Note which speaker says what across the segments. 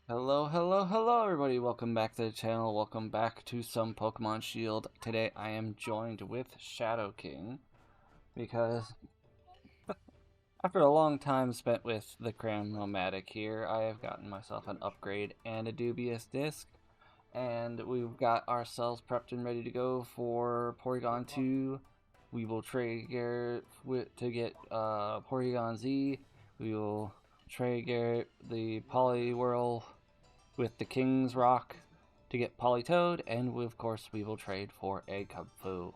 Speaker 1: Hello, hello, hello, everybody. Welcome back to the channel. Welcome back to some Pokemon Shield. Today I am joined with Shadow King because after a long time spent with the Cram Nomadic here, I have gotten myself an upgrade and a dubious disc. And we've got ourselves prepped and ready to go for Porygon 2. We will trigger to get Porygon Z. We will trigger the Poliwhirl with the King's Rock to get Politoed, and of course we will trade for a Kubfu.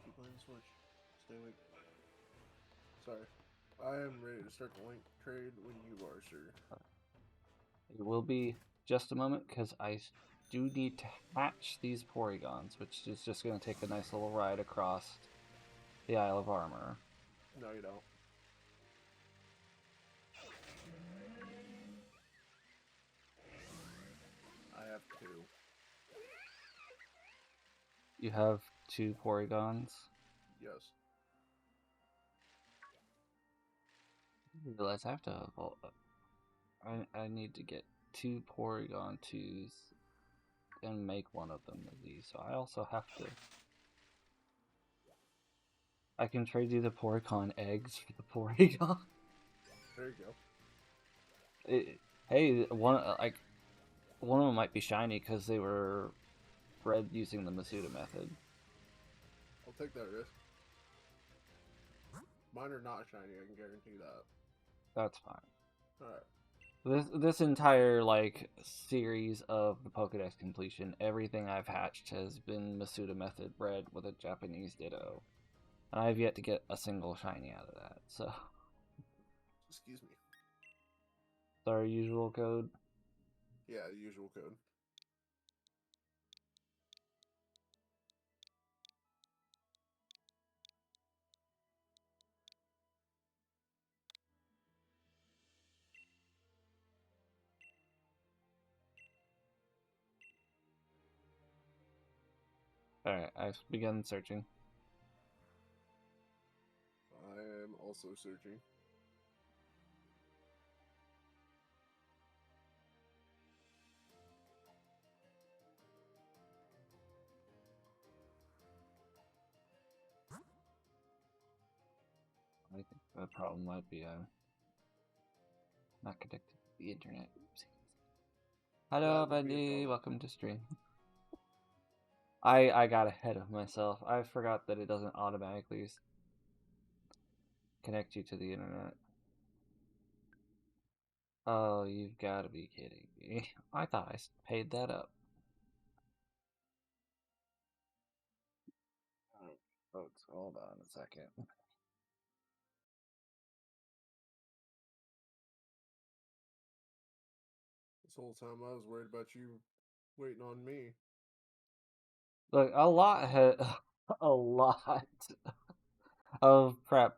Speaker 2: Keep playing the Switch. Stay awake. Sorry. I am ready to start the link trade when you are, sir.
Speaker 1: It will be just a moment because I do need to hatch these Porygons, which is just going to take a nice little ride across the Isle of Armor.
Speaker 2: No, you don't. I have two.
Speaker 1: You have two Porygons.
Speaker 2: Yes.
Speaker 1: I realize I have to evolve. I need to get two Porygon 2s and make one of them of these, so I also have to. I can trade you the Porygon eggs for the Porygon.
Speaker 2: There you go.
Speaker 1: Hey, one of them might be shiny because they were bred using the Masuda method.
Speaker 2: I'll take that risk. Mine are not shiny, I can guarantee that.
Speaker 1: That's fine.
Speaker 2: Alright.
Speaker 1: This entire series of the Pokédex completion, everything I've hatched has been Masuda method bred with a Japanese Ditto, and I've yet to get a single shiny out of that. So,
Speaker 2: Excuse me.
Speaker 1: it's our usual code.
Speaker 2: Yeah, the usual code.
Speaker 1: All right, I've begun searching.
Speaker 2: I am also searching.
Speaker 1: I think the problem might be I'm not connected to the internet. Oopsies. Hello,
Speaker 2: That would be a
Speaker 1: Bendy.
Speaker 2: problem.
Speaker 1: Welcome to stream. I got ahead of myself. I forgot that it doesn't automatically connect you to the internet. Oh, you've got to be kidding me. I thought I paid that up. Alright, folks, hold on a second.
Speaker 2: This whole time I was worried about you waiting on me.
Speaker 1: Look, a lot of prep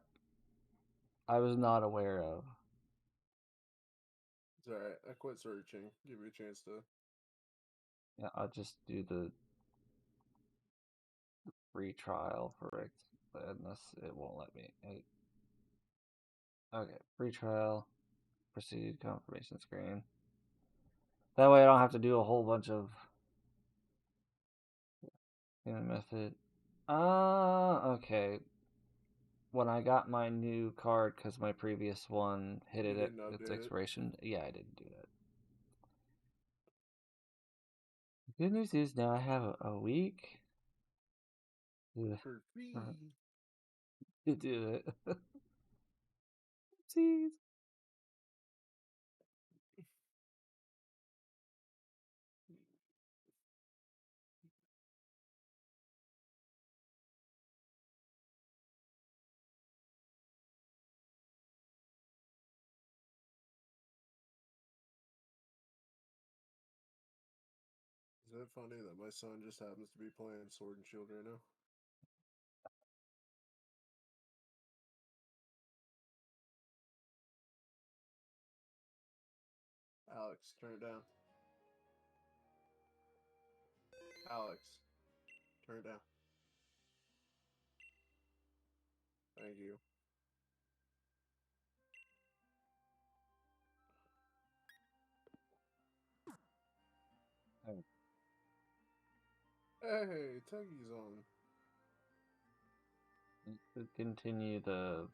Speaker 1: I was not aware of.
Speaker 2: It's alright. I quit searching. Give you a chance to.
Speaker 1: Yeah, I'll just do the free trial for it, unless it won't let me. Okay, free trial, proceed, confirmation screen. That way I don't have to do a whole bunch of method. Okay. When I got my new card, because my previous one hit
Speaker 2: You
Speaker 1: it at
Speaker 2: didn't
Speaker 1: its
Speaker 2: update it.
Speaker 1: expiration, yeah, I didn't do that. The good news is now I have a week to
Speaker 2: For free.
Speaker 1: do it. Oopsies.
Speaker 2: Is that funny that my son just happens to be playing Sword and Shield right now? Alex, turn it down. Alex, turn it down. Thank you. Hey, Tuggy's on.
Speaker 1: To continue the...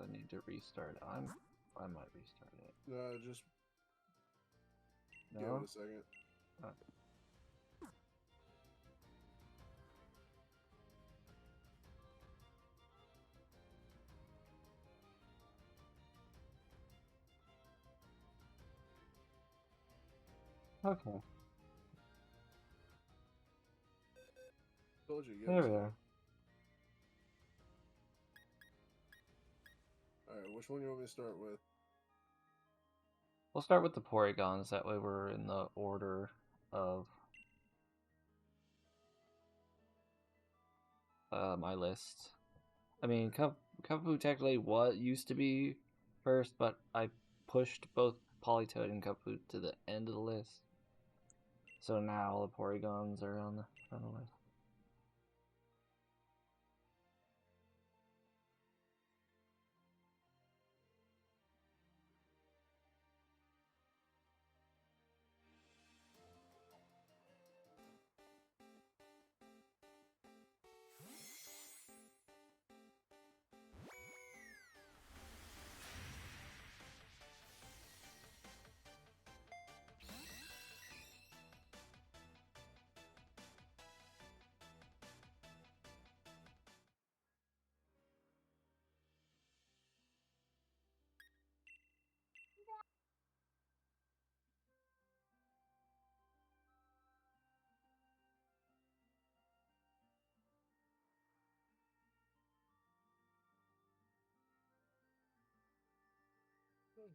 Speaker 1: I need to restart. I might restart it.
Speaker 2: No, just give
Speaker 1: No?
Speaker 2: it a second.
Speaker 1: Okay.
Speaker 2: Told you, give it
Speaker 1: There
Speaker 2: a
Speaker 1: we
Speaker 2: second.
Speaker 1: are.
Speaker 2: Alright, which one you want me to start with?
Speaker 1: We'll start with the Porygons, that way we're in the order of my list. I mean, Kung-Fu technically used to be first, but I pushed both Politoed and Kung-Fu to the end of the list. So now the Porygons are on the front of the list.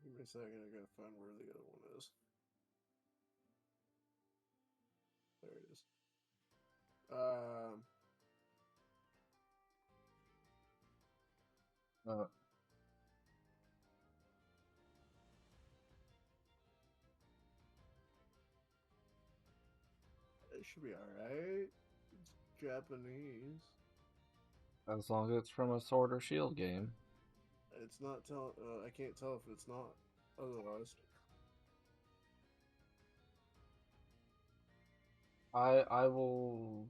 Speaker 2: Give me a second, I gotta find where the other one is. There it is.
Speaker 1: Uh,
Speaker 2: It should be alright. It's Japanese.
Speaker 1: as long as it's from a Sword or Shield game.
Speaker 2: It's not tell. I can't tell if it's not. Otherwise,
Speaker 1: I will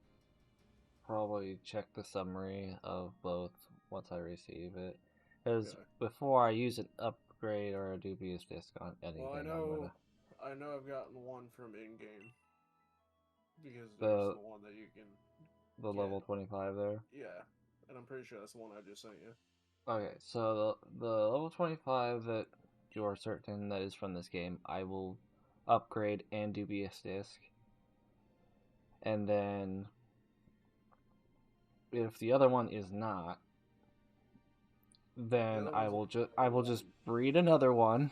Speaker 1: probably check the summary of both once I receive it. Because
Speaker 2: yeah.
Speaker 1: before I use an upgrade or a dubious disc on anything,
Speaker 2: Well, I
Speaker 1: I'm
Speaker 2: know.
Speaker 1: gonna
Speaker 2: I know I've gotten one from in-game because there's
Speaker 1: the
Speaker 2: the one that you can get.
Speaker 1: level 25 there.
Speaker 2: Yeah, and I'm pretty sure that's the one I just sent you.
Speaker 1: Okay, so the level 25 that you're certain that is from this game, I will upgrade and dubious disc. And then if the other one is not,
Speaker 2: The
Speaker 1: then
Speaker 2: other one's.
Speaker 1: I will just breed another one,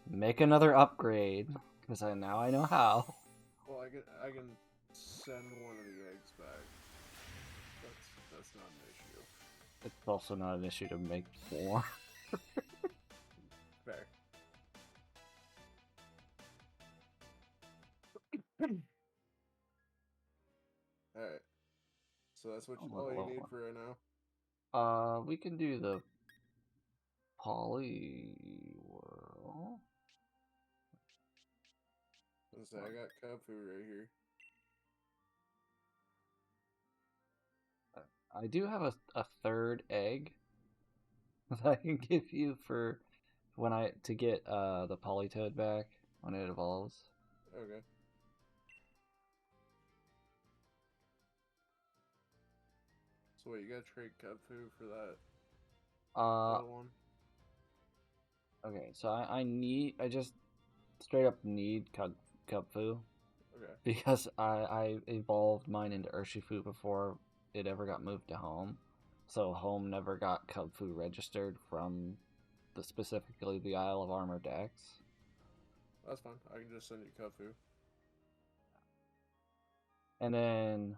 Speaker 1: make another upgrade because now I know how.
Speaker 2: Well, I can send one of the eggs back. That's not an issue.
Speaker 1: It's also not an issue to make more.
Speaker 2: Fair. All right. So that's what all you need for right now.
Speaker 1: We can do the Poly World.
Speaker 2: Let's say I got cat food right here.
Speaker 1: I do have a third egg that I can give you for when to get the Polytoad back when it evolves.
Speaker 2: Okay. So wait, you gotta trade cat food for that other one?
Speaker 1: Okay, so I just straight up need Cubfu.
Speaker 2: Okay.
Speaker 1: Because I evolved mine into Urshifu before it ever got moved to Home. So Home never got Cubfu registered from specifically the Isle of Armor Dex.
Speaker 2: That's fine. I can just send you cat food.
Speaker 1: And then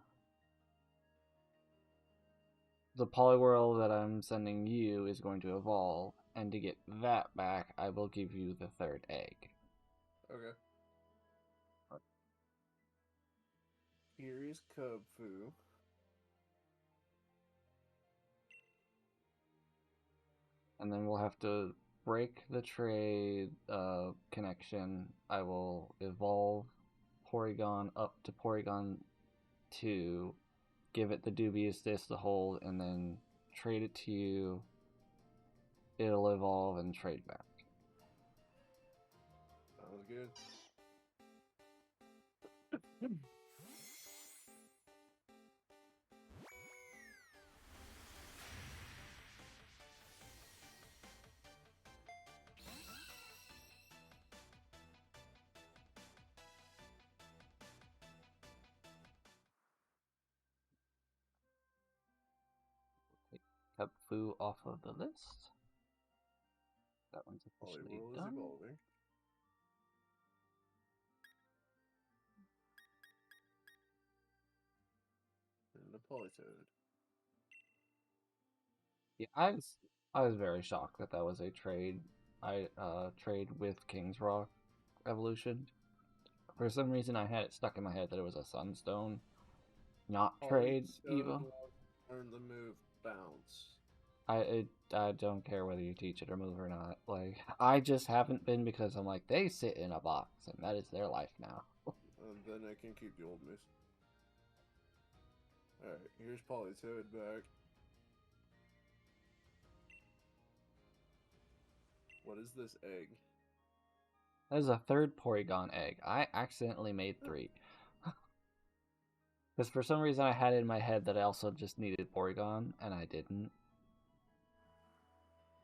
Speaker 1: the Poliwhirl that I'm sending you is going to evolve, and to get that back, I will give you the third egg.
Speaker 2: Okay. Here is cub food.
Speaker 1: And then we'll have to break the trade connection, I will evolve Porygon up to Porygon 2, give it the dubious disc to hold, and then trade it to you. It'll evolve and trade back.
Speaker 2: Sounds good.
Speaker 1: Take Cubfu off of the list. That one's officially
Speaker 2: Poliwhirl is
Speaker 1: done.
Speaker 2: evolving. And the Politoed.
Speaker 1: Yeah, I was very shocked that that was a trade. I trade with King's Rock evolution. For some reason, I had it stuck in my head that it was a Sunstone, not trade Evo.
Speaker 2: Learn the move bounce.
Speaker 1: I don't care whether you teach it or move or not. Like, I just haven't been because I'm like, they sit in a box and that is their life now.
Speaker 2: And then I can keep the old moves. Alright, here's Politoed back. What is this egg?
Speaker 1: That is a third Porygon egg. I accidentally made 3. Because for some reason I had it in my head that I also just needed Porygon, and I didn't.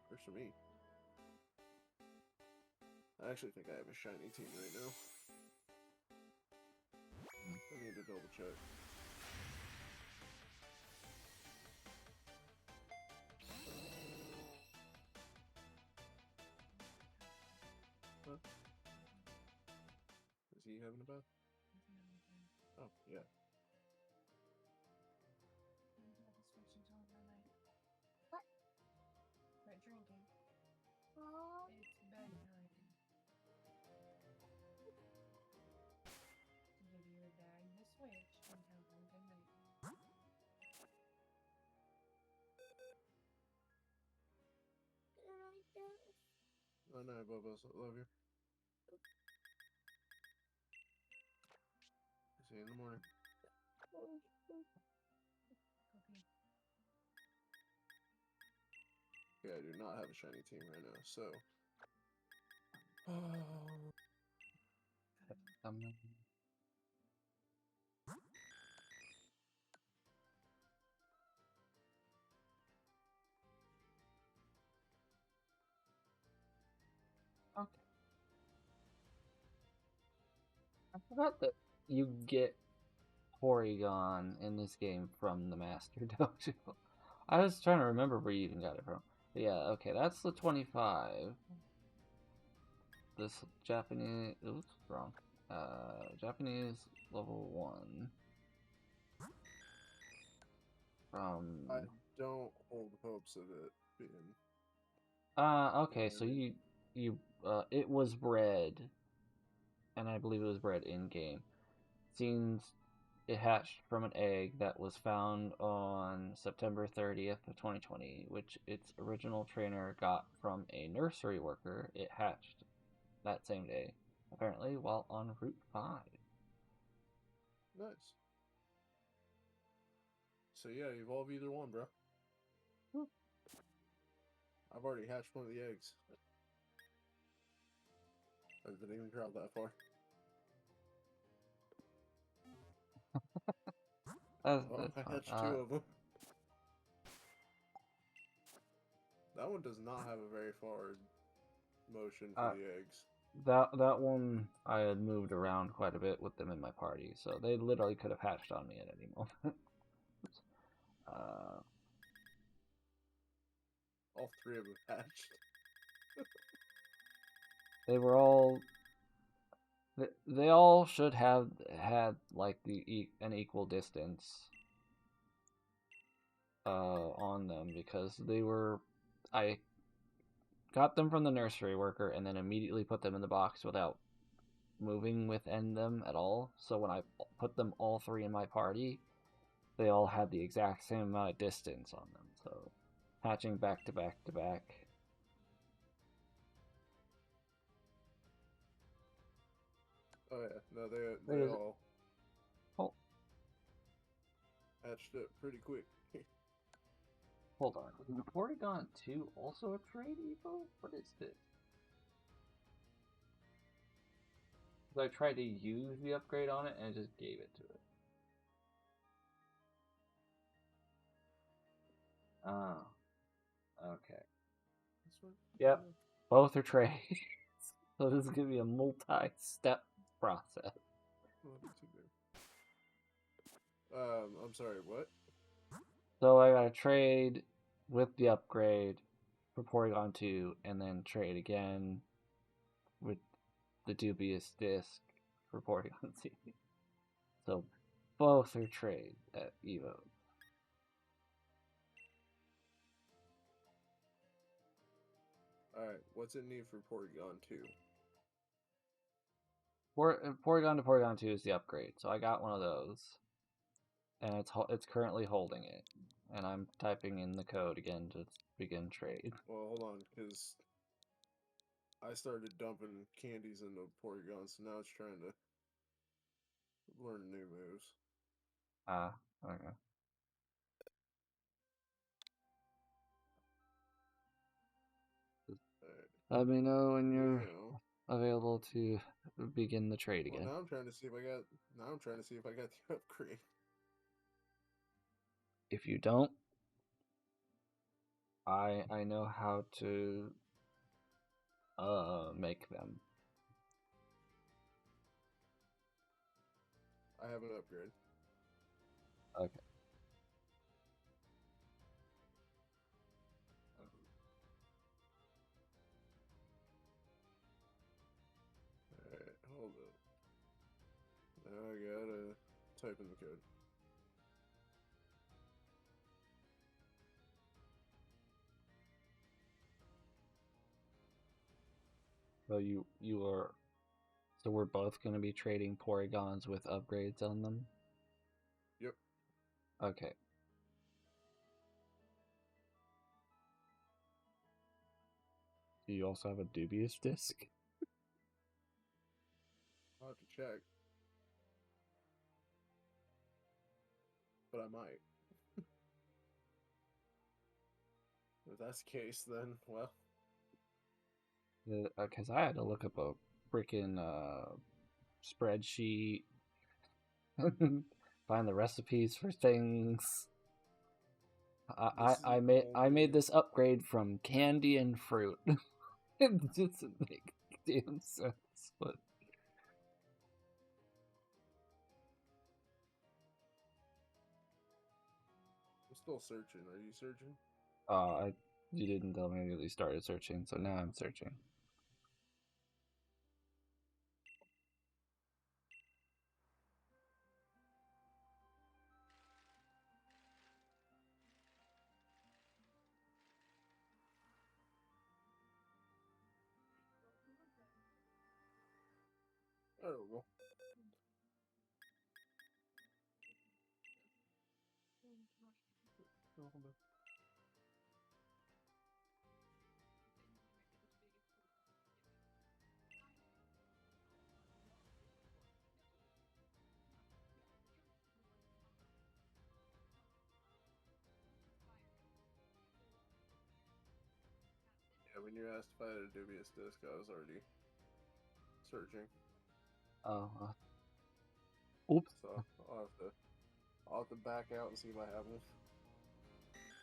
Speaker 2: Works for me. I actually think I have a shiny team right now. I need to double check. Huh? Is he having a bath? Oh, yeah.
Speaker 3: What? We're drinking. Oh. It's bedtime. To give your dad the Switch and tell him good night.
Speaker 2: Oh no, Bubbles, I love you. See you in the morning.
Speaker 3: Okay.
Speaker 2: Yeah, I do not have a shiny team right now, so.
Speaker 1: Okay. I forgot that you get Porygon in this game from the Master Dojo. I was trying to remember where you even got it from. But yeah, okay, that's the 25. This Japanese, oops, wrong. Japanese level 1.
Speaker 2: I don't hold hopes of it being.
Speaker 1: Okay, so it was bred, and I believe it was bred in game. Seems it hatched from an egg that was found on September 30th of 2020, which its original trainer got from a nursery worker. It hatched that same day, apparently, while on Route 5.
Speaker 2: Nice. So yeah, evolve either one, bro.
Speaker 1: Hmm.
Speaker 2: I've already hatched one of the eggs. I didn't even travel that far.
Speaker 1: That's
Speaker 2: I
Speaker 1: fine.
Speaker 2: hatched 2 of them. That one does not have a very far motion for the eggs.
Speaker 1: That one I had moved around quite a bit with them in my party, so they literally could have hatched on me at any moment.
Speaker 2: All 3 of them hatched.
Speaker 1: They were all. They all should have had like an equal distance on them because they were. I got them from the nursery worker and then immediately put them in the box without moving within them at all. So when I put them all 3 in my party, they all had the exact same amount of distance on them. So hatching back to back to back.
Speaker 2: Oh yeah, no, they
Speaker 1: There's-
Speaker 2: all
Speaker 1: Oh,
Speaker 2: hatched up pretty quick.
Speaker 1: hold on. Is the Porygon 2 also a trade Evo? What is this? 'Cause I tried to use the upgrade on it and it just gave it to it. Oh, okay.
Speaker 2: This one?
Speaker 1: Yep, both are trades. So this is gonna be a multi-step process.
Speaker 2: Oh, that's too big. I'm sorry, what?
Speaker 1: So I gotta trade with the upgrade for Porygon 2, and then trade again with the dubious disc for Porygon 2. So both are trade at Evo.
Speaker 2: Alright, what's it need for Porygon 2?
Speaker 1: Porygon to Porygon 2 is the upgrade, so I got one of those, and it's currently holding it, and I'm typing in the code again to begin trade.
Speaker 2: Well, hold on, because I started dumping candies into Porygon, so now it's trying to learn new moves.
Speaker 1: Ah, okay. Let me know when you're
Speaker 2: Now,
Speaker 1: available to begin the trade
Speaker 2: well,
Speaker 1: again.
Speaker 2: now I'm trying to see if I got. Now I'm trying to see if I got the upgrade.
Speaker 1: If you don't, I know how to make them.
Speaker 2: I have an upgrade.
Speaker 1: Okay.
Speaker 2: Alright, hold up. Now I gotta type in the code.
Speaker 1: So so we're both gonna be trading Porygons with upgrades on them?
Speaker 2: Yep.
Speaker 1: Okay. Do you also have a dubious disc?
Speaker 2: I'll have to check. But I might. If that's the case, then, well.
Speaker 1: Because I had to look up a freaking spreadsheet, find the recipes for things. I made this upgrade from candy and fruit. It doesn't make damn sense, but
Speaker 2: I'm still searching. Are you searching?
Speaker 1: you didn't tell me I really started searching, so now I'm searching.
Speaker 2: There we go. Oh, hold on. Yeah, when you asked if I had a dubious disc, I was already searching.
Speaker 1: Oh, oops.
Speaker 2: So I'll have to back out and see if I have one.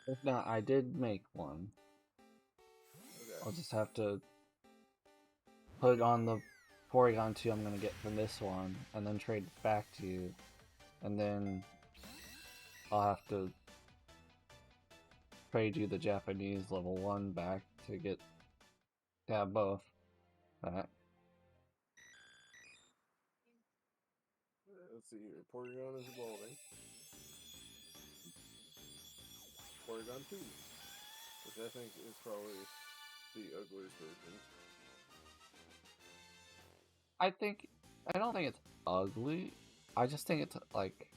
Speaker 1: If not, I did make one.
Speaker 2: Okay.
Speaker 1: I'll just have to put on the Porygon 2 I'm gonna get from this one, and then trade it back to you, and then I'll have to trade you the Japanese level 1 back to get both. Alright.
Speaker 2: Let's see here. Porygon is evolving. Porygon 2, which I think is probably the ugliest version.
Speaker 1: I don't think it's ugly. I just think it's like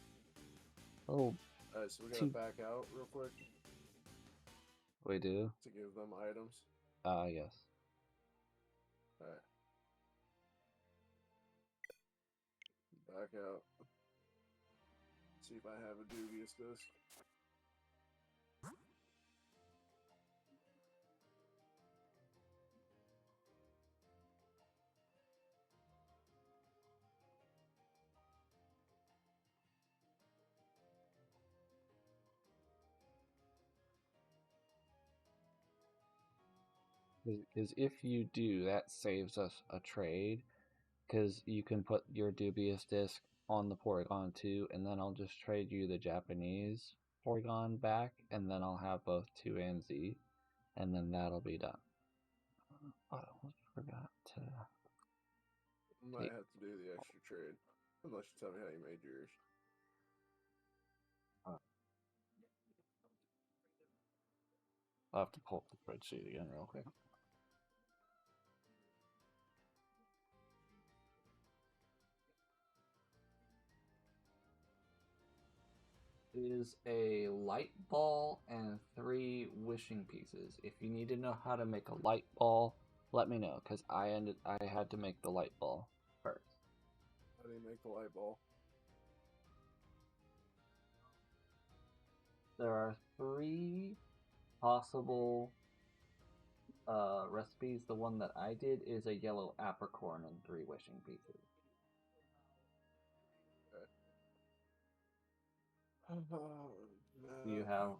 Speaker 1: a little.
Speaker 2: Alright, so we gotta back out real quick
Speaker 1: We do.
Speaker 2: to give them items.
Speaker 1: Yes.
Speaker 2: Alright. Back out. See if I have a dubious disc.
Speaker 1: Because if you do, that saves us a trade. Because you can put your dubious disc on the Porygon too, and then I'll just trade you the Japanese Porygon back, and then I'll have both 2 and Z, and then that'll be done. I almost forgot to.
Speaker 2: Might have to do the extra trade. Unless you tell me how you made yours.
Speaker 1: I'll have to pull up the spreadsheet again real quick. It is a light ball and 3 wishing pieces. If you need to know how to make a light ball, let me know, because I had to make the light ball first.
Speaker 2: How do you make the light ball?
Speaker 1: There are 3 possible recipes. The one that I did is a yellow apricorn and 3 wishing pieces. Do you have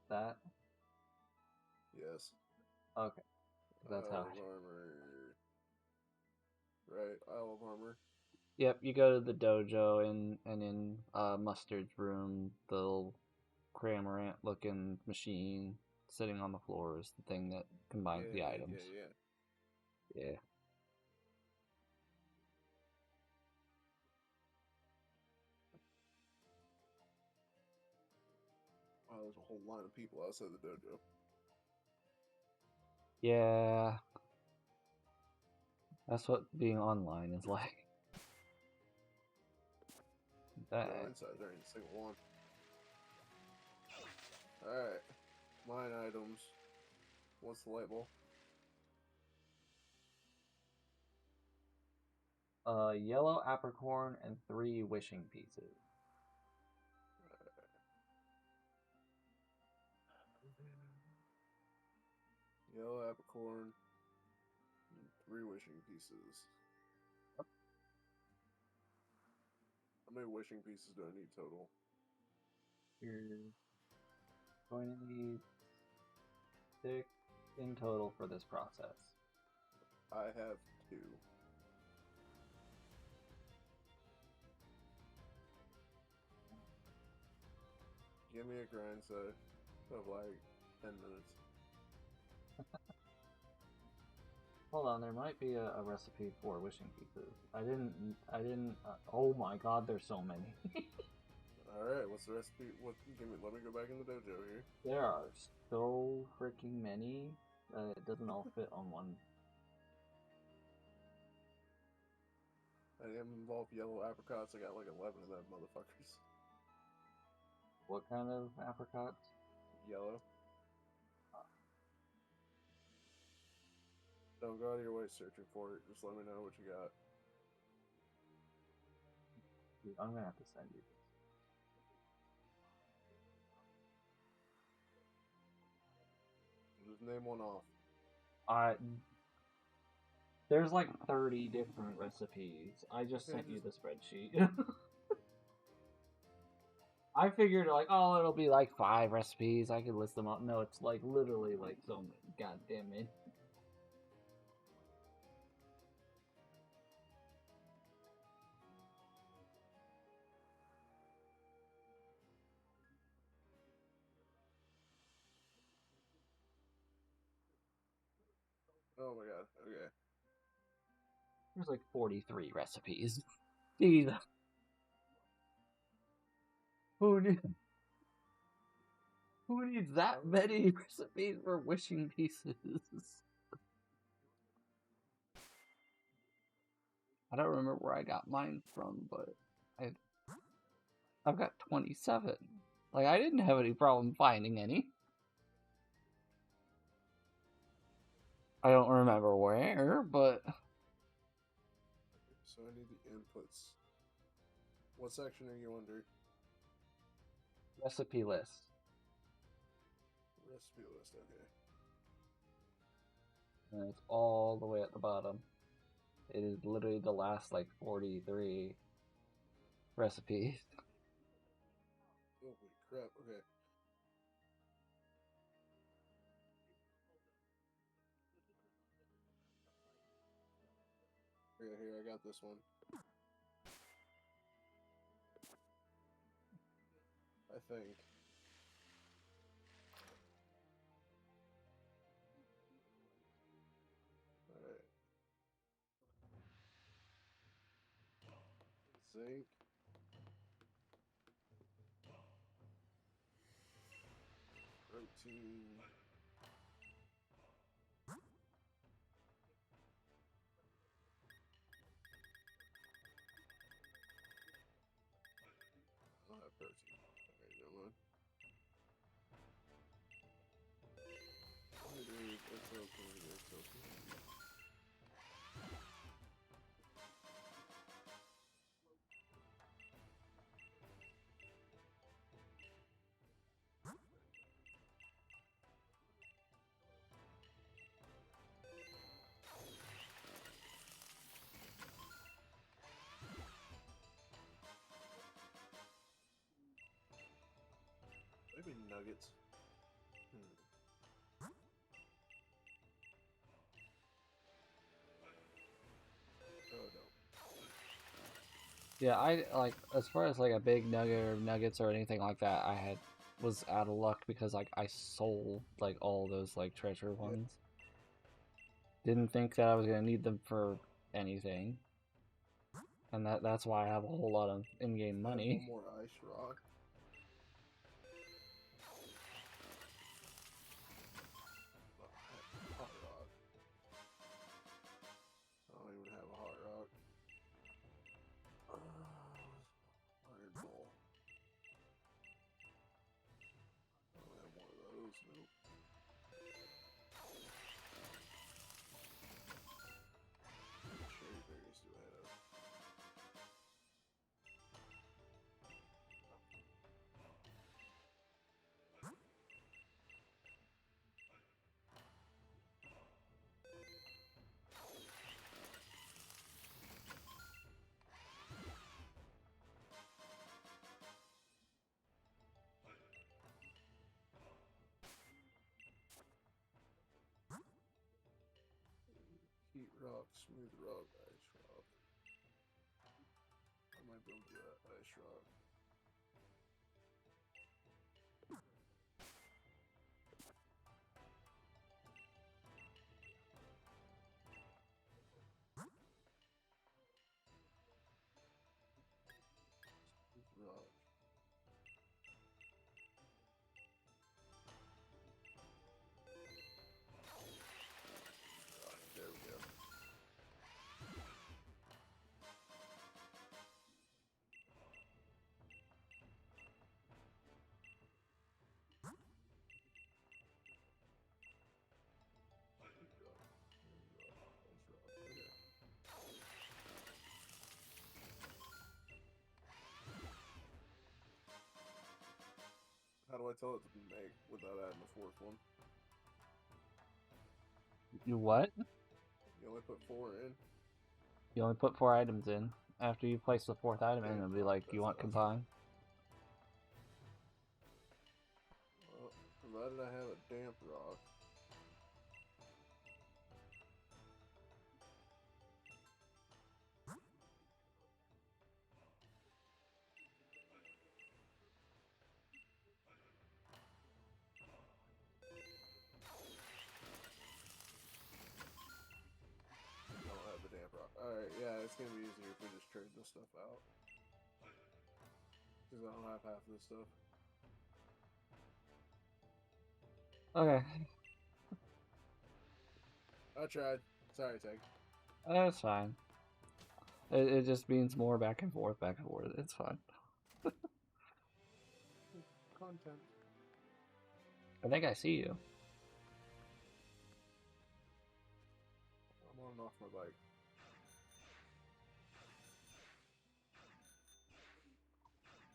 Speaker 1: that?
Speaker 2: Yes.
Speaker 1: Okay. That's how.
Speaker 2: Isle of Armor. Right, Isle of Armor.
Speaker 1: Yep, you go to the dojo and in Mustard's room, the little Cramorant looking machine sitting on the floor is the thing that combines the items. Yeah.
Speaker 2: Wow, there's a whole line of people outside the dojo.
Speaker 1: Yeah. That's what being online is like.
Speaker 2: Go inside, there ain't a single one. Alright. Mine items. What's the label?
Speaker 1: Yellow apricorn and 3 wishing pieces.
Speaker 2: Yellow apricorn, and 3 wishing pieces. How many wishing pieces do I need total?
Speaker 1: You're going to need 6 in total for this process.
Speaker 2: I have 2. Give me a grind set of like 10 minutes.
Speaker 1: Hold on, there might be a recipe for wishing pieces. I didn't, oh my god, there's so many.
Speaker 2: Alright, what's the recipe? Let me go back in the dojo here.
Speaker 1: There are so freaking many that it doesn't all fit on one.
Speaker 2: I am involved yellow apricots. I got like 11 of them motherfuckers.
Speaker 1: What kind of apricots?
Speaker 2: Yellow. Don't go out of your way searching for it. Just let me know what you got.
Speaker 1: Dude, I'm gonna have to send you this.
Speaker 2: Just name one off.
Speaker 1: There's like 30 different recipes. I just sent you the spreadsheet. I figured like, oh, it'll be like 5 recipes. I could list them out. No, it's like literally like so many. God damn it.
Speaker 2: Oh my god, okay.
Speaker 1: There's like 43 recipes. Jesus. Who needs that many recipes for wishing pieces? I don't remember where I got mine from, but I've got 27. Like, I didn't have any problem finding any. I don't remember where, but...
Speaker 2: So I need the inputs. What section are you under?
Speaker 1: Recipe list.
Speaker 2: Recipe list, okay.
Speaker 1: And it's all the way at the bottom. It is literally the last like 43 recipes.
Speaker 2: Holy crap, okay. Okay, here, I got this one. I think. Alright. Zinc. Protein. I don't have protein. Alright, never mind. It's okay, it's okay. Maybe nuggets. Oh no.
Speaker 1: Yeah, I like as far as like a big nugget or nuggets or anything like that, I was out of luck because like I sold like all those like treasure ones. Didn't think that I was gonna need them for anything. And that's why I have a whole lot of in-game
Speaker 2: I have
Speaker 1: money.
Speaker 2: one more ice rock. Hot rock. I don't even have a hot rock. Iron ball. I don't have one of those. Nope. Cherry berries do I have? Heat rock, smooth rock, ice rock. I might build you an ice rock. Smooth rock. There we go. How do I tell it to be made without adding the fourth one?
Speaker 1: You what?
Speaker 2: You only put 4 in.
Speaker 1: You only put 4 items in. After you place the 4th item in,
Speaker 2: Damn,
Speaker 1: it'll be like, you want combine?
Speaker 2: Well, provided I have a damp rock. I don't have the damp rock. Alright, yeah, it's gonna be easier if we just trade this stuff out. Because I don't have half of this stuff.
Speaker 1: Okay.
Speaker 2: I tried. Sorry, Tech.
Speaker 1: That's fine. It just means more back and forth, back and forth. It's fine.
Speaker 2: Content.
Speaker 1: I think I see you.
Speaker 2: I'm on and off my bike.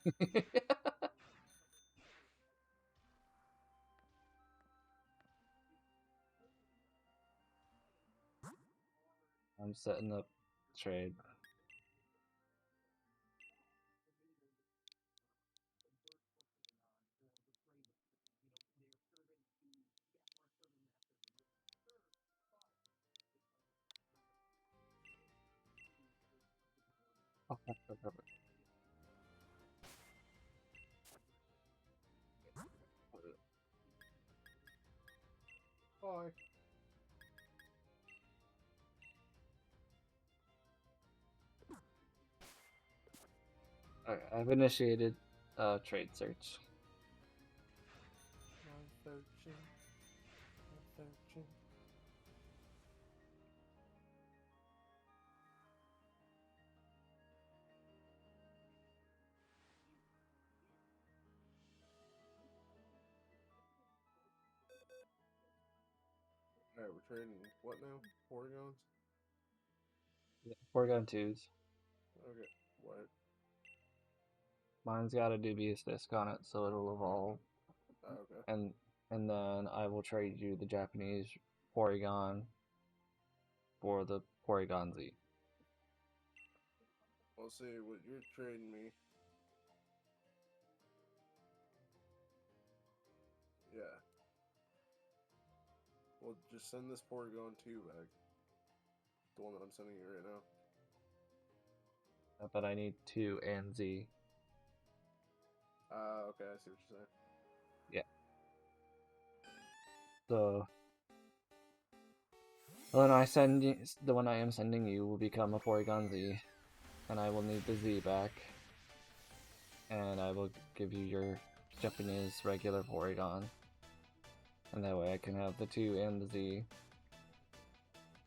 Speaker 1: I'm setting up trade. Oh, perfect.
Speaker 2: Hi.
Speaker 1: Alright, I've initiated trade search.
Speaker 2: I'm searching. I'm searching. Alright, we're trading what now? Porygons?
Speaker 1: Yeah, Porygon 2s.
Speaker 2: Okay. What?
Speaker 1: Mine's got a dubious disc on it, so it'll evolve.
Speaker 2: Okay.
Speaker 1: And then I will trade you the Japanese Porygon for the Porygon Z.
Speaker 2: We'll see what you're trading me. Yeah. Well, just send this Porygon 2 back. The one that I'm sending you right now.
Speaker 1: But I need 2 and Z.
Speaker 2: Okay, I see what you're saying.
Speaker 1: Yeah. So the one I am sending you will become a Porygon Z, and I will need the Z back, and I will give you your Japanese regular Porygon, and that way I can have the 2 and the Z,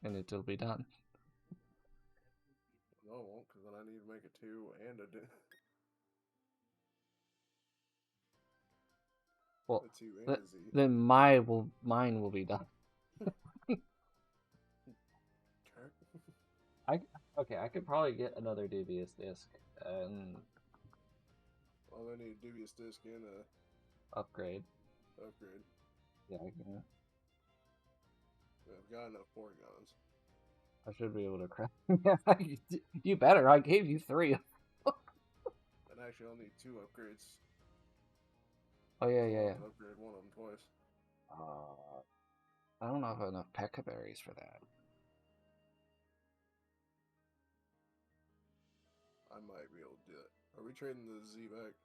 Speaker 1: and it'll be done.
Speaker 2: No, it won't, because then I need to make a 2 and a
Speaker 1: Well,
Speaker 2: 2 and a Z.
Speaker 1: then mine will be done. I could probably get another dubious disc and
Speaker 2: Well, I need a dubious disc and a
Speaker 1: upgrade.
Speaker 2: upgrade.
Speaker 1: Yeah, I can.
Speaker 2: I've got enough Porygons.
Speaker 1: I should be able to craft. You better. I gave you 3.
Speaker 2: And actually, I'll need 2 upgrades.
Speaker 1: Oh yeah,
Speaker 2: So
Speaker 1: yeah,
Speaker 2: I'll
Speaker 1: yeah.
Speaker 2: have to upgrade one of them twice.
Speaker 1: I don't know if I have enough Pekka berries for that.
Speaker 2: I might be able to do it. Are we trading the Z back?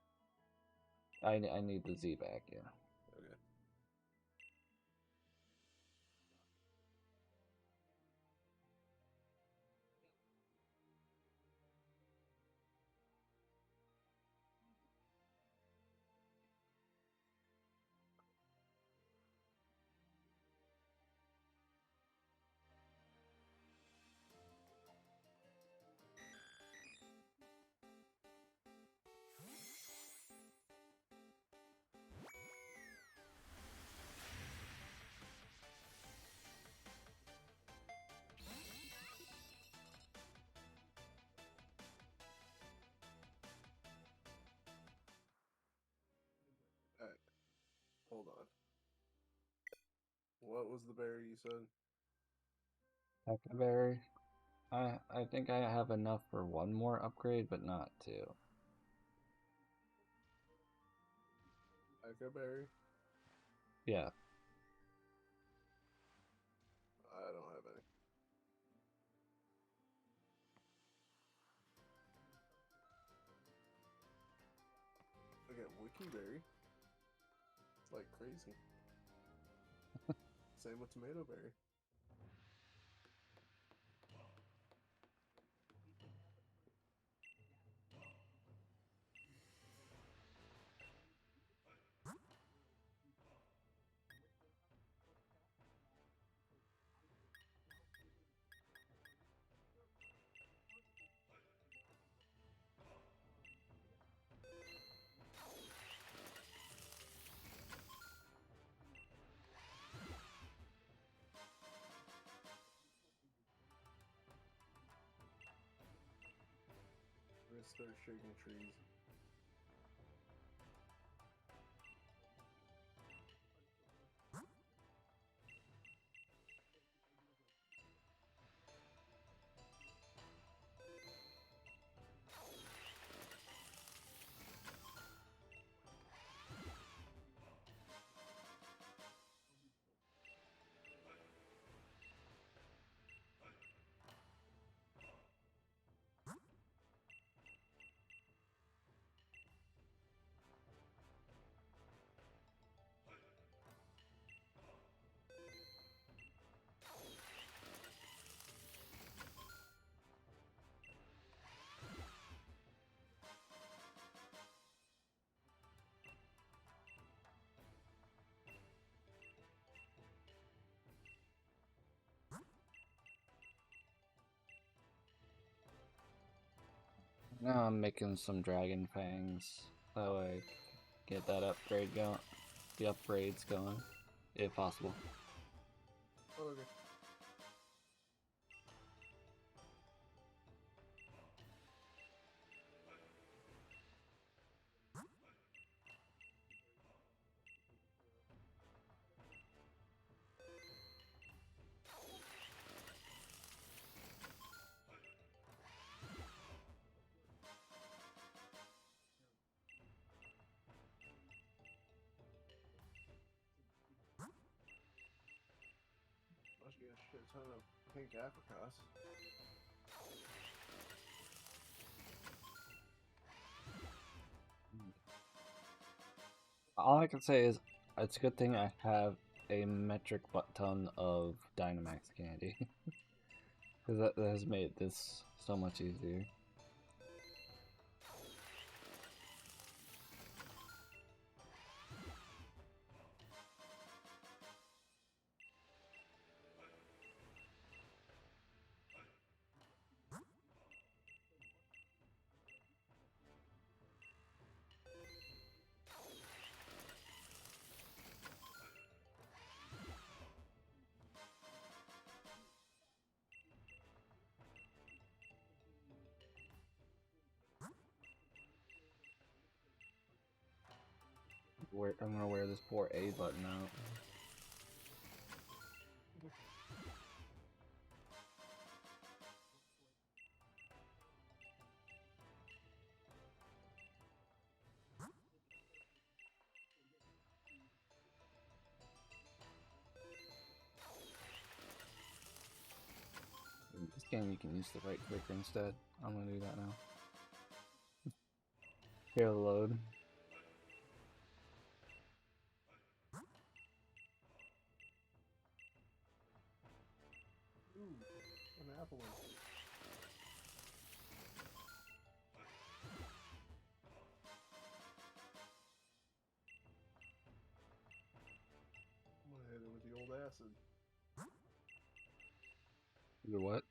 Speaker 1: I need the Z back. Yeah.
Speaker 2: Okay. Alright. Hold on. What was the berry you said?
Speaker 1: Pekka berry. I think I have enough for 1 more upgrade, but not 2.
Speaker 2: Echo berry?
Speaker 1: Yeah.
Speaker 2: I don't have any. I got wiki berry. It's like crazy. Same with tomato berry. We're gonna start shaking trees.
Speaker 1: Now I'm making some dragon fangs. That way I get that upgrade going. The upgrades going, if possible.
Speaker 2: Oh, okay. Must get a shit ton of pink apricots.
Speaker 1: All I can say is, it's a good thing I have a metric ton of Dynamax candy. Because that has made this so much easier. I'm gonna wear this poor A button out. In this game, you can use the right clicker instead. I'm gonna do that now. Here, load.
Speaker 2: Ooh, an apple one. I'm gonna hit it with the old acid.
Speaker 1: The what?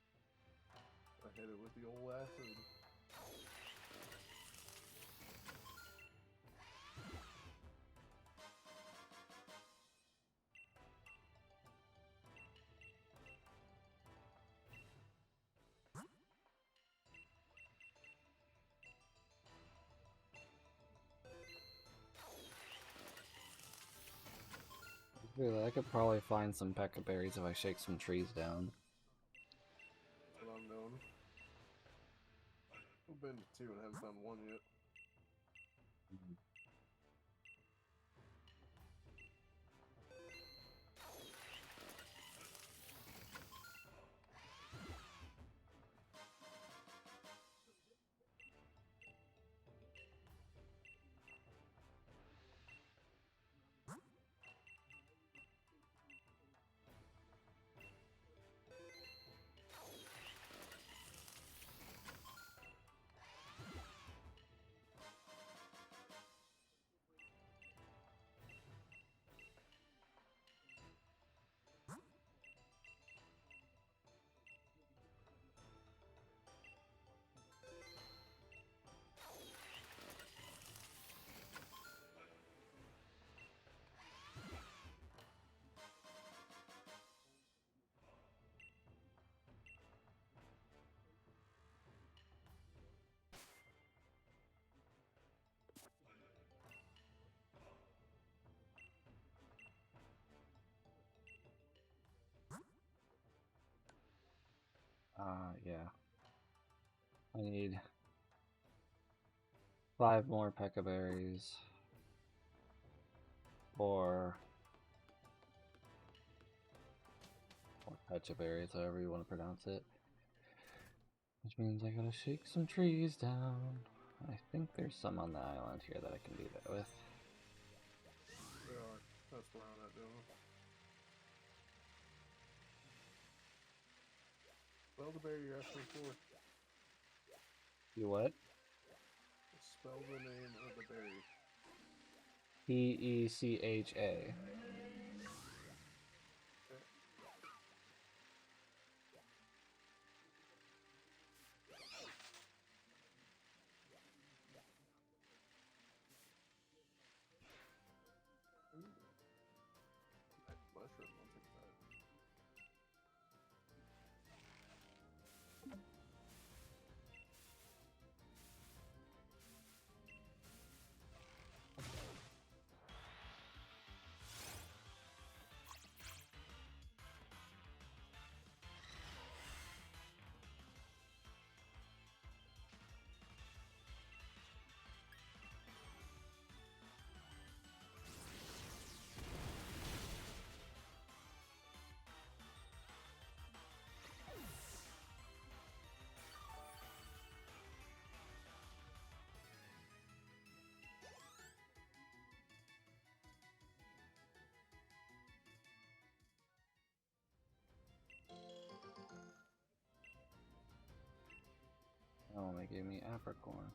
Speaker 2: I hit it with the old acid.
Speaker 1: Really, I could probably find some Pekka berries if I shake some trees down.
Speaker 2: That's what I'm doing. I've been to 2 and haven't found 1 yet.
Speaker 1: Yeah. I need 5 more Pekka berries. Or Pecha berries, however you want to pronounce it. Which means I gotta shake some trees down. I think there's some on the island here that I can do that with.
Speaker 2: They are. That's where I'm at doing. Spell the berry you're asking for.
Speaker 1: You what?
Speaker 2: Spell the name of the berry.
Speaker 1: Pecha.
Speaker 2: Okay.
Speaker 1: give me apricorn.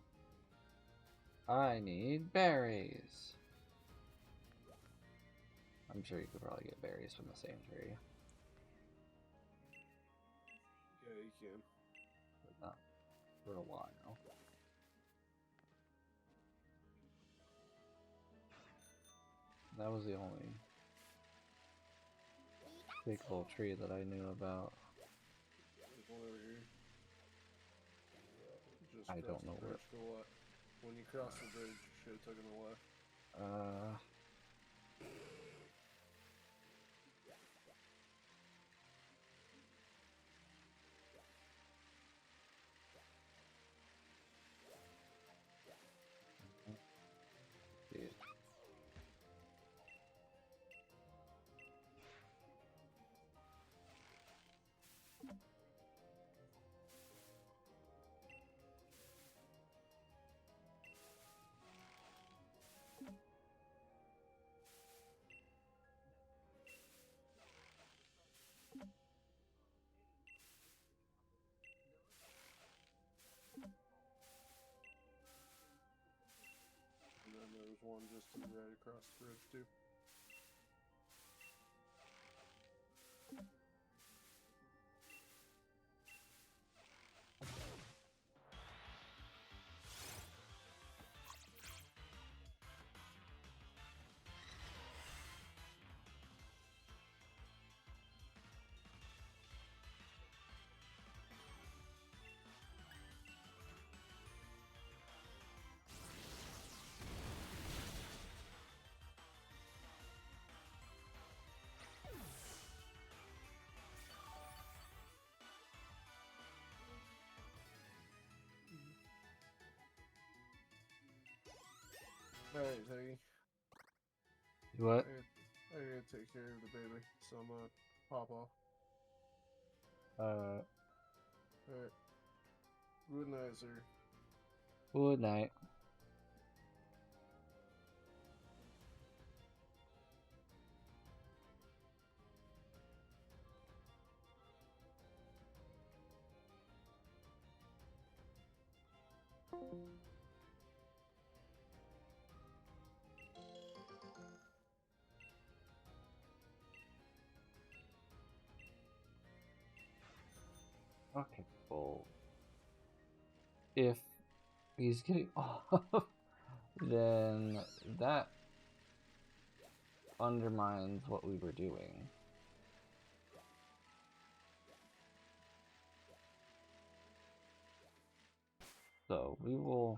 Speaker 1: I need berries. I'm sure you could probably get berries from the same tree.
Speaker 2: Yeah, you can.
Speaker 1: But not for a while. That was the only big old tree that I knew about.
Speaker 2: There's one over here. Just
Speaker 1: I
Speaker 2: cross
Speaker 1: don't
Speaker 2: the
Speaker 1: know where.
Speaker 2: bridge to the left. When you cross the bridge, you should have taken the left.
Speaker 1: Yeah.
Speaker 2: And then there's one just to the right across the bridge, too. Alright, Teggy.
Speaker 1: What?
Speaker 2: I gotta take care of the baby, so I'm gonna pop off. Alright. Good night, sir.
Speaker 1: Good night. Okay, well, if he's getting off, then that undermines what we were doing. So we will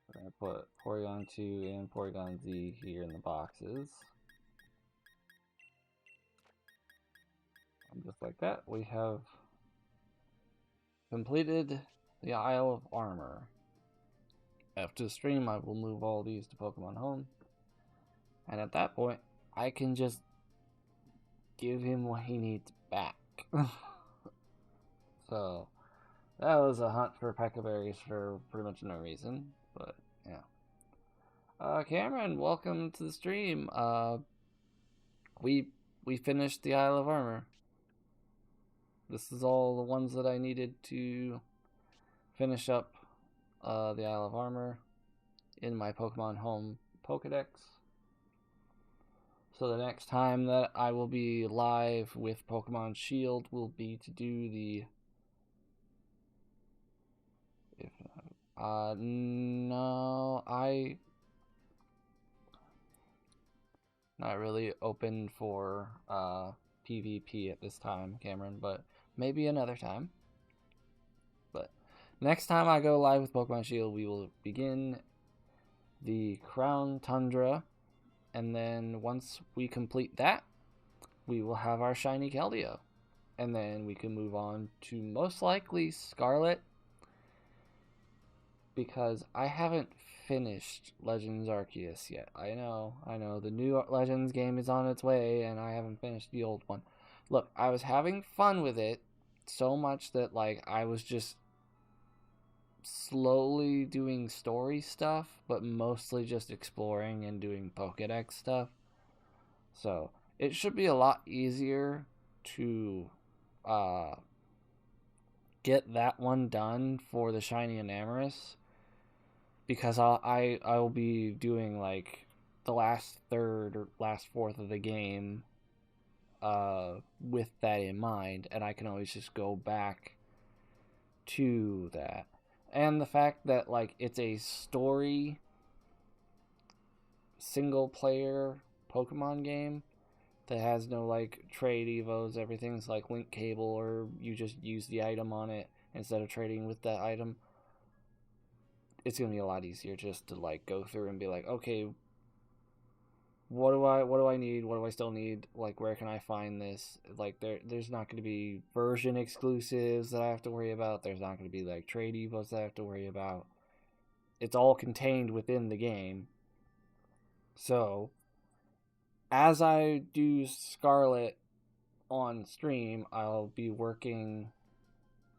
Speaker 1: we're gonna put Porygon 2 and Porygon Z here in the boxes. And just like that, we have completed the Isle of Armor. After the stream, I will move all these to Pokemon Home. And at that point, I can just give him what he needs back. So, that was a hunt for Peccaberries for pretty much no reason. But, yeah. Cameron, welcome to the stream. We finished the Isle of Armor. This is all the ones that I needed to finish up the Isle of Armor in my Pokemon Home Pokédex. So the next time that I will be live with Pokemon Shield will be to do the... no, I... Not really open for PvP at this time, Cameron, but maybe another time. But next time I go live with Pokemon Shield, we will begin the Crown Tundra, and then once we complete that, we will have our Shiny Keldeo. And then we can move on to most likely Scarlet, because I haven't finished Legends Arceus yet. I know, the new Legends game is on its way, and I haven't finished the old one. Look, I was having fun with it so much that, like, I was just slowly doing story stuff, but mostly just exploring and doing Pokédex stuff. So, it should be a lot easier to get that one done for the Shiny Enamorous, because I will be doing like the last third or last fourth of the game with that in mind, and I can always just go back to that. And the fact that like it's a story single player Pokemon game that has no like trade evos, everything's like link cable, or you just use the item on it instead of trading with that item. It's gonna be a lot easier just to like go through and be like, okay, what do I need? What do I still need? Like, where can I find this? Like, there's not going to be version exclusives that I have to worry about. There's not going to be like trade evos that I have to worry about. It's all contained within the game. So, as I do Scarlet on stream, I'll be working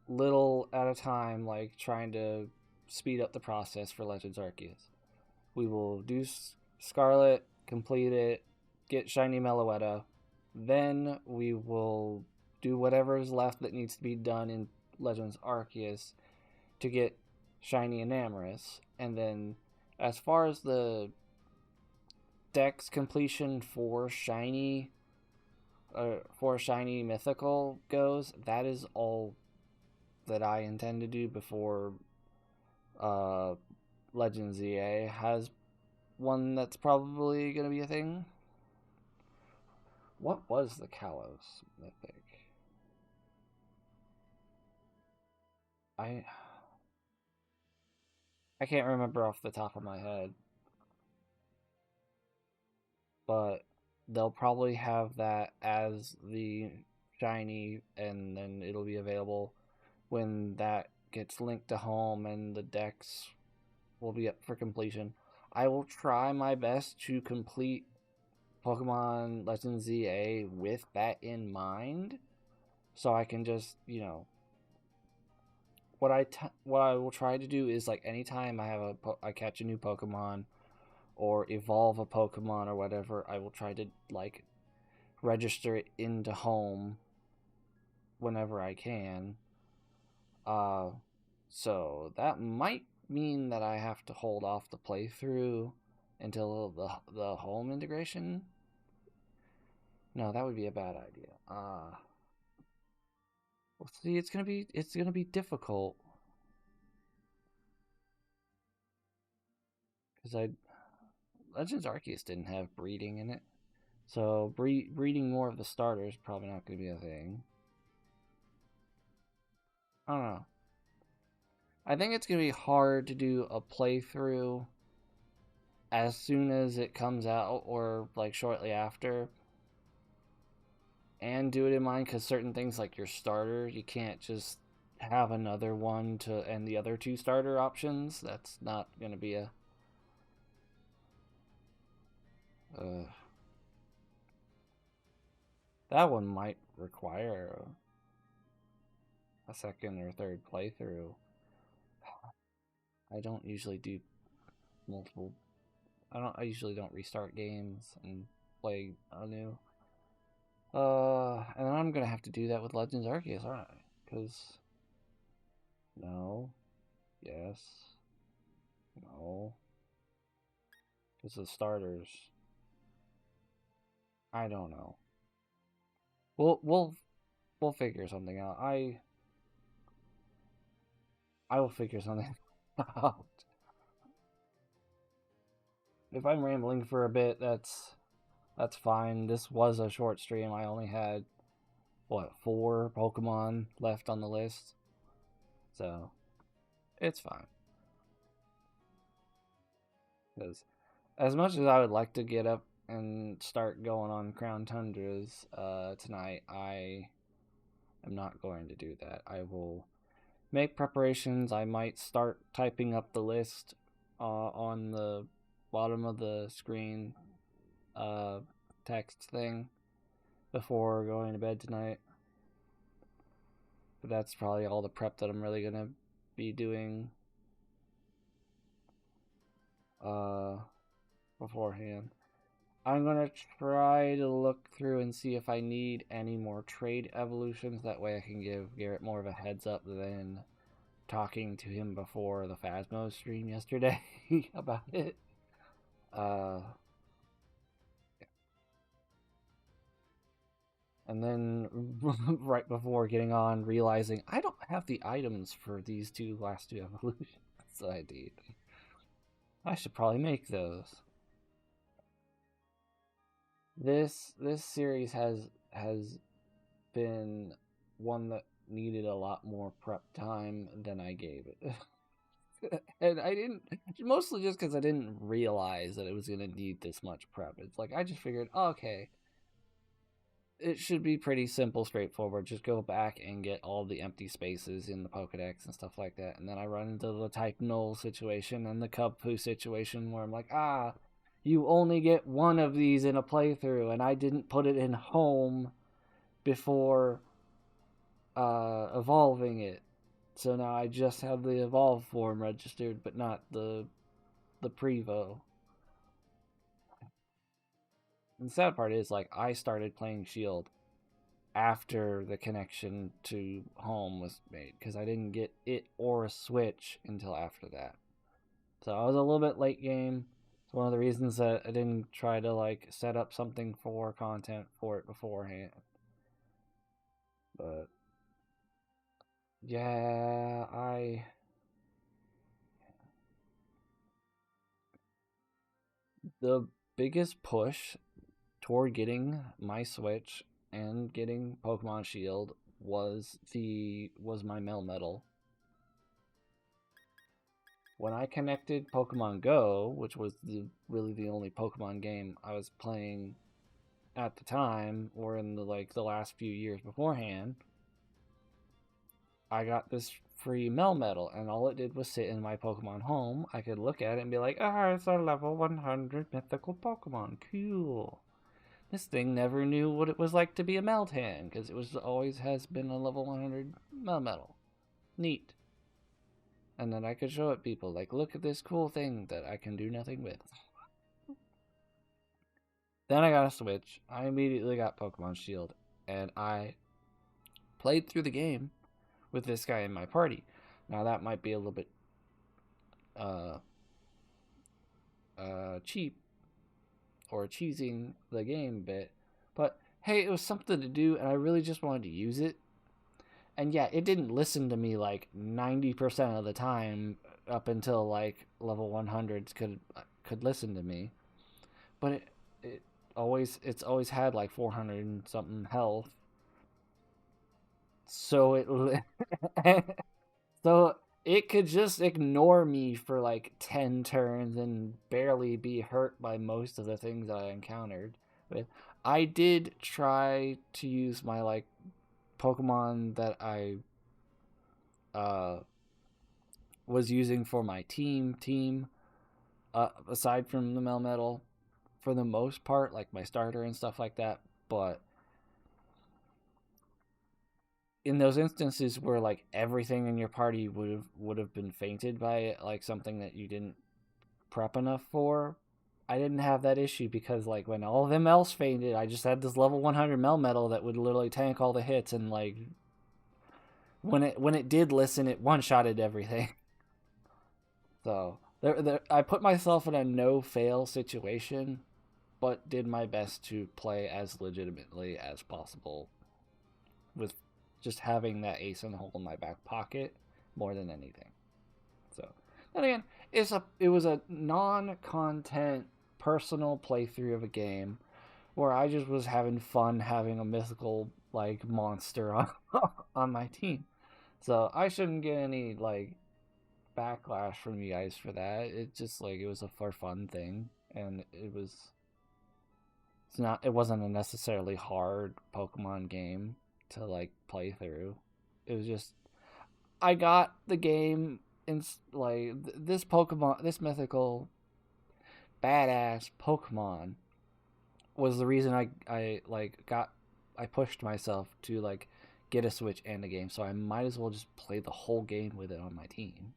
Speaker 1: little at a time, like trying to speed up the process for Legends Arceus. We will do Scarlet, complete it, get Shiny Meloetta, then we will do whatever is left that needs to be done in Legends Arceus to get Shiny Enamorous. And then, as far as the Dex completion for Shiny Mythical goes, that is all that I intend to do before Legends EA has one that's probably going to be a thing. What was the Kalos Mythic? I can't remember off the top of my head. But they'll probably have that as the Shiny, and then it'll be available when that gets linked to home and the Dex will be up for completion. I will try my best to complete Pokemon Legends ZA with that in mind, so I can just, you know, what I will try to do is, like, anytime I catch a new Pokemon or evolve a Pokemon or whatever, I will try to like register it into home whenever I can. So that might mean that I have to hold off the playthrough until the home integration. No, that would be a bad idea. Well, see, it's gonna be difficult because Legends Arceus didn't have breeding in it, so breeding more of the starters probably not gonna be a thing. I don't know. I think it's gonna be hard to do a playthrough as soon as it comes out or like shortly after, and do it in mind, because certain things like your starter, you can't just have another one to and the other two starter options. That's not gonna be a that one might require a second or third playthrough. I don't usually do multiple. I usually don't restart games and play anew. And then I'm gonna have to do that with Legends Arceus, aren't I? Because no, yes, no. Because the starters, I don't know. We'll figure something out. I will figure something out. If I'm rambling for a bit, that's fine. This was a short stream. I only had, what, 4 Pokemon left on the list, so it's fine. Because as much as I would like to get up and start going on Crown Tundras tonight, I am not going to do that. I will make preparations. I might start typing up the list on the bottom of the screen text thing before going to bed tonight. But that's probably all the prep that I'm really going to be doing beforehand. I'm gonna try to look through and see if I need any more trade evolutions. That way I can give Garrett more of a heads up than talking to him before the Phasmo stream yesterday about it. And then right before getting on, realizing I don't have the items for these last two evolutions that I did. I should probably make those. This series has been one that needed a lot more prep time than I gave it. And I didn't, mostly just because I didn't realize that it was going to need this much prep. It's like, I just figured, oh, okay, it should be pretty simple, straightforward. Just go back and get all the empty spaces in the Pokédex and stuff like that. And then I run into the type null situation and the Cub Poo situation where I'm like, you only get one of these in a playthrough, and I didn't put it in home before evolving it. So now I just have the evolve form registered, but not the Prevo. And the sad part is, like, I started playing Shield after the connection to home was made, because I didn't get it or a Switch until after that. So I was a little bit late game. It's one of the reasons that I didn't try to, like, set up something for content for it beforehand. But yeah, the biggest push toward getting my Switch and getting Pokemon Shield was my Melmetal. When I connected Pokemon Go, which was really the only Pokemon game I was playing at the time, or in the last few years beforehand, I got this free Melmetal, and all it did was sit in my Pokemon Home. I could look at it and be like, it's a level 100 mythical Pokemon. Cool. This thing never knew what it was like to be a Meltan, because it always has been a level 100 Melmetal. Neat. And then I could show it people, like, look at this cool thing that I can do nothing with. Then I got a Switch. I immediately got Pokemon Shield, and I played through the game with this guy in my party. Now that might be a little bit cheap, or cheesing the game a bit, but hey, it was something to do, and I really just wanted to use it. And yeah, it didn't listen to me like 90% of the time up until like level 100s could listen to me, but it's always had like 400 and something health, so it could just ignore me for like 10 turns and barely be hurt by most of the things I encountered. But I did try to use my like Pokemon that I was using for my team aside from the Melmetal, for the most part, like my starter and stuff like that. But in those instances where like everything in your party would have been fainted by it, like something that you didn't prep enough for, I didn't have that issue, because like when all of them else fainted, I just had this level 100 Melmetal that would literally tank all the hits, and like when it did listen, it one-shotted everything. So I put myself in a no-fail situation, but did my best to play as legitimately as possible, with just having that ace in the hole in my back pocket more than anything. So, then again, it was a non-content personal playthrough of a game where I just was having fun having a mythical like monster on my team. So I shouldn't get any like backlash from you guys for that. It just like, it was a for fun thing, and it wasn't a necessarily hard Pokemon game to like play through. It was just, I got the game in like this mythical badass Pokemon was the reason I pushed myself to like get a Switch and a game, so I might as well just play the whole game with it on my team.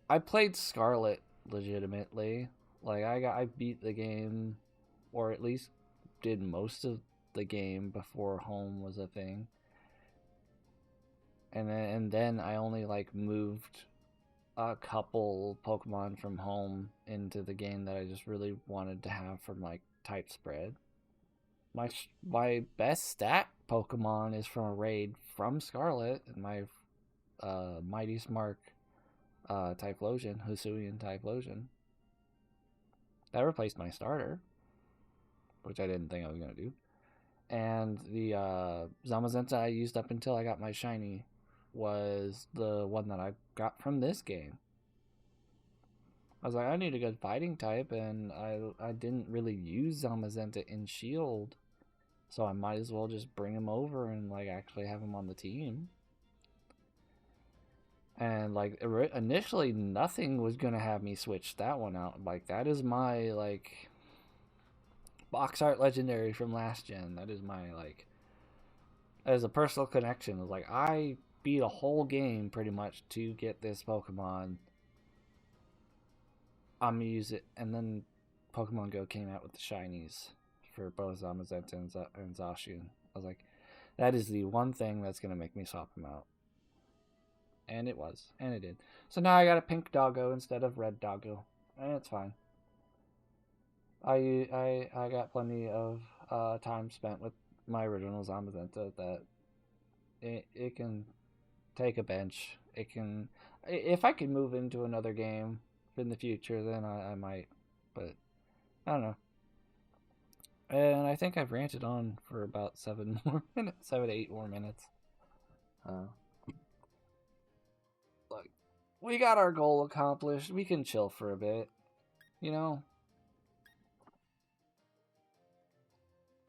Speaker 1: I played Scarlet legitimately. Like I beat the game, or at least did most of the game before Home was a thing. And then I only like moved a couple Pokemon from Home into the game that I just really wanted to have from like type spread. My best stat Pokemon is from a raid from Scarlet, and my Mighty Smart Typhlosion, Hisuian Typhlosion. That replaced my starter, which I didn't think I was going to do. And the Zamazenta I used up until I got my shiny was the one that I got from this game. I was like, I need a good fighting type, and I didn't really use Zamazenta in Shield, so I might as well just bring him over and like actually have him on the team. And like initially, nothing was gonna have me switch that one out. Like that is my like box art legendary from last gen. That is my like, as a personal connection. Like I beat a whole game pretty much to get this Pokemon. I'm gonna use it, and then Pokemon Go came out with the shinies for both Zamazenta and Zacian. I was like, that is the one thing that's gonna make me swap them out. And it was, and it did. So now I got a pink doggo instead of red doggo, and it's fine. I got plenty of time spent with my original Zamazenta that it can take a bench. It can, if I can move into another game in the future, then I might, but I don't know. And I think I've ranted on for about 7 more minutes, 7 to 8 more minutes. Like, we got our goal accomplished. We can chill for a bit, you know.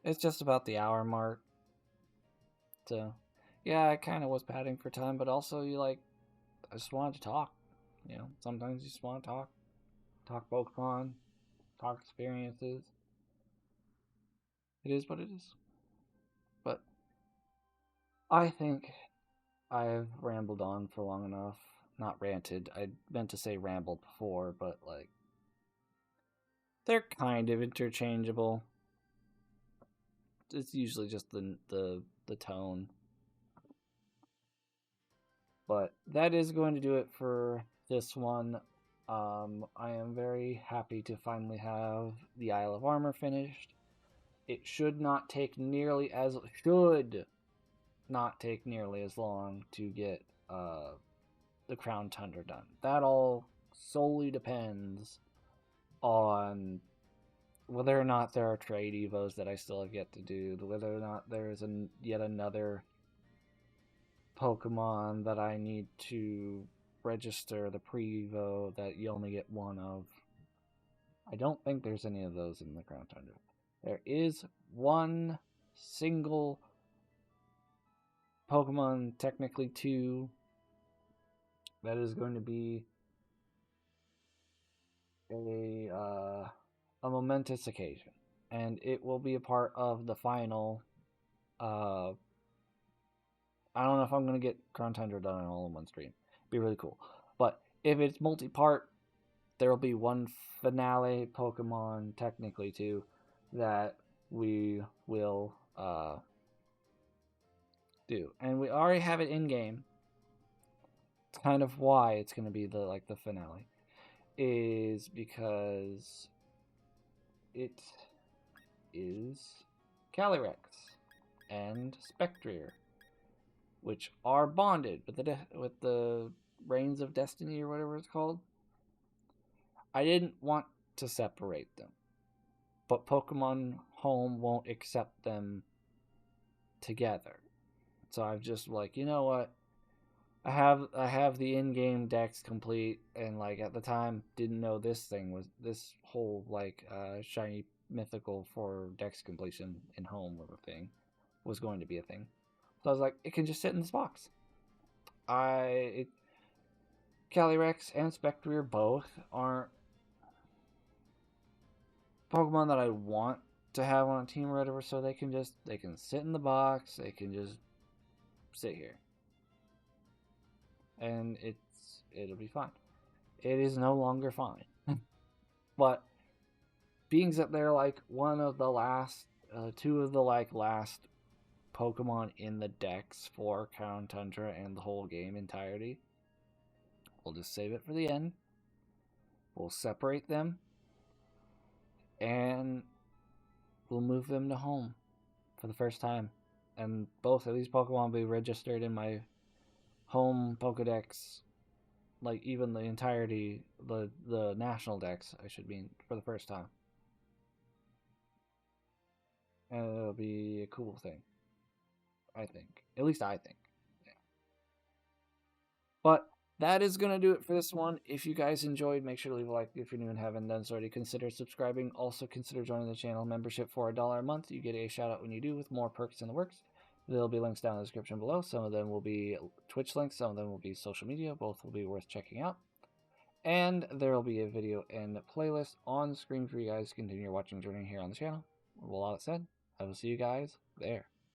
Speaker 1: It's just about the hour mark. So, yeah, I kind of was padding for time, but also I just wanted to talk. You know, sometimes you just want to talk Pokemon, talk experiences. It is what it is. But I think I've rambled on for long enough. Not ranted. I meant to say rambled before, but like they're kind of interchangeable. It's usually just the tone. But that is going to do it for this one. I am very happy to finally have the Isle of Armor finished. It should not take nearly as long to get the Crown Tundra done. That all solely depends on whether or not there are trade evos that I still have yet to do, whether or not there is yet another Pokemon that I need to register the pre-evo that you only get one of. I don't think there's any of those in the Crown Tundra. There is one single Pokemon, technically two, that is going to be a momentous occasion, and it will be a part of the final. I don't know if I'm going to get Crown Tundra done all in one stream. It'd be really cool. But if it's multi-part, there will be one finale Pokemon, technically two, that we will do. And we already have it in-game. It's kind of why it's going to be the finale. Is because it is Calyrex and Spectrier, which are bonded with the Reigns of Destiny or whatever it's called. I didn't want to separate them, but Pokemon Home won't accept them together. So I've just like, you know what? I have the in-game dex complete, and like at the time didn't know this whole like shiny mythical for dex completion in Home was a thing, was going to be a thing. So I was like, it can just sit in this box. Calyrex and Spectrier both aren't Pokemon that I want to have on a team or whatever, so they can sit in the box, they can just sit here. And it'll be fine. It is no longer fine. But being that they're like one of the last, two of the like last Pokemon in the Dex for Crown Tundra and the whole game entirety, we'll just save it for the end. We'll separate them, and we'll move them to home for the first time. And both of these Pokemon will be registered in my home Pokédex, like even the entirety, the national Dex, I should mean, for the first time. And it'll be a cool thing, I think. At least I think. Yeah. But that is going to do it for this one. If you guys enjoyed, make sure to leave a like if you're new and haven't done so already. Consider subscribing. Also consider joining the channel membership for $1 a month. You get a shout out when you do, with more perks in the works. There'll be links down in the description below. Some of them will be Twitch links. Some of them will be social media. Both will be worth checking out. And there will be a video and playlist on screen for you guys to continue your watching journey here on the channel. With all that said, I will see you guys there.